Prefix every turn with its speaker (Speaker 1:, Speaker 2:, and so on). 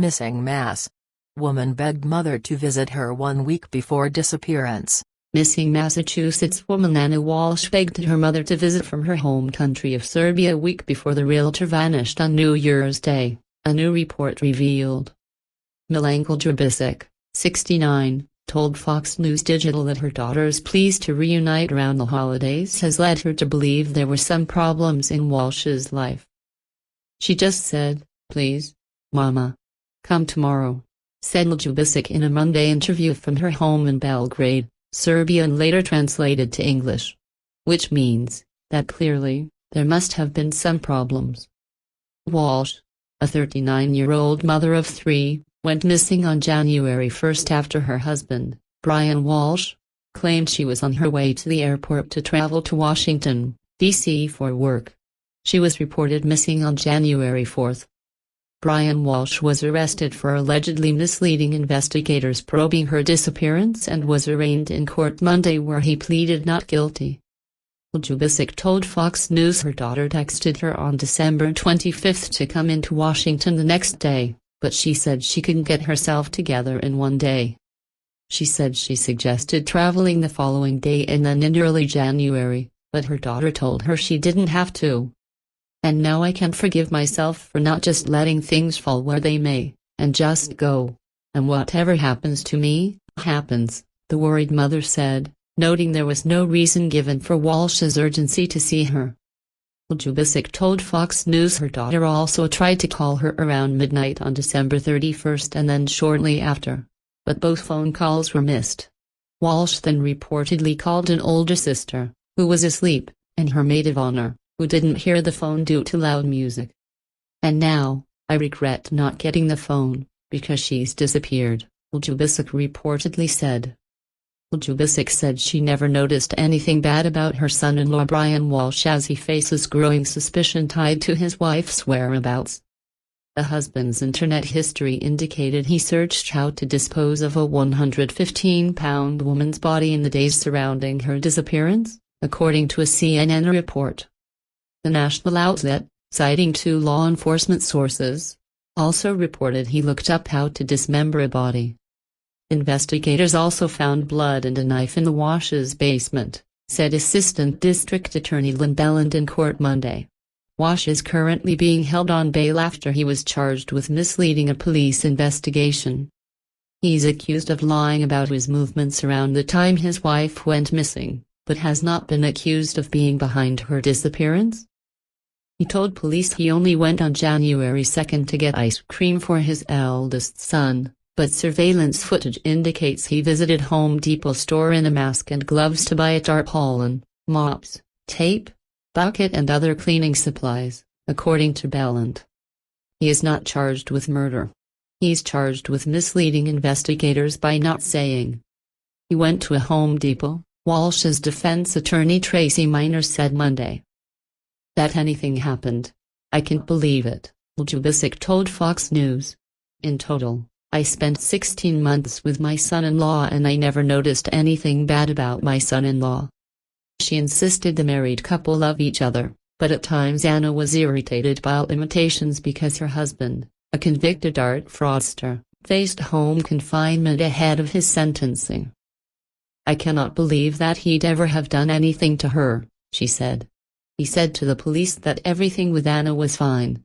Speaker 1: Missing mass. Woman begged mother to visit her 1 week before disappearance.
Speaker 2: Missing Massachusetts woman Ana Walshe begged her mother to visit from her home country of Serbia a week before the realtor vanished on New Year's Day, a new report revealed. Milanka Ljubicic, 69, told Fox News Digital that her daughter's pleas to reunite around the holidays has led her to believe there were some problems in Walshe's life. She just said, "Please, Mama, come tomorrow," said Ljubicic in a Monday interview from her home in Belgrade, Serbia, and later translated to English. Which means that clearly, there must have been some problems. Walshe, a 39-year-old mother of 3, went missing on January 1 after her husband, Brian Walshe, claimed she was on her way to the airport to travel to Washington, D.C. for work. She was reported missing on January 4. Brian Walshe was arrested for allegedly misleading investigators probing her disappearance and was arraigned in court Monday, where he pleaded not guilty. Ljubicic told Fox News her daughter texted her on December 25 to come into Washington the next day, but she said she couldn't get herself together in one day. She said she suggested traveling the following day and then in early January, but her daughter told her she didn't have to. "And now I can't forgive myself for not just letting things fall where they may, and just go. And whatever happens to me, happens," the worried mother said, noting there was no reason given for Walshe's urgency to see her. Ljubicic told Fox News her daughter also tried to call her around midnight on December 31 and then shortly after, but both phone calls were missed. Walshe then reportedly called an older sister, who was asleep, and her maid of honor, who didn't hear the phone due to loud music. "And now, I regret not getting the phone, because she's disappeared," Ljubicic reportedly said. Ljubicic said she never noticed anything bad about her son-in-law Brian Walshe, as he faces growing suspicion tied to his wife's whereabouts. The husband's internet history indicated he searched how to dispose of a 115-pound woman's body in the days surrounding her disappearance, according to a CNN report. The national outlet, citing 2 law enforcement sources, also reported he looked up how to dismember a body. Investigators also found blood and a knife in the Walshe's basement, said Assistant District Attorney Lynn Belland in court Monday. Walshe is currently being held on bail after he was charged with misleading a police investigation. He's accused of lying about his movements around the time his wife went missing, but has not been accused of being behind her disappearance. He told police he only went on January 2 to get ice cream for his eldest son, but surveillance footage indicates he visited Home Depot store in a mask and gloves to buy a tarpaulin, mops, tape, bucket and other cleaning supplies, according to Belland. He is not charged with murder. He's charged with misleading investigators by not saying he went to a Home Depot, Walshe's defense attorney Tracy Minor said Monday. "That anything happened. I can't believe it," Ljubicic told Fox News. "In total, I spent 16 months with my son-in-law and I never noticed anything bad about my son-in-law." She insisted the married couple love each other, but at times Ana was irritated by limitations because her husband, a convicted art fraudster, faced home confinement ahead of his sentencing. "I cannot believe that he'd ever have done anything to her," she said. He said to the police that everything with Ana was fine,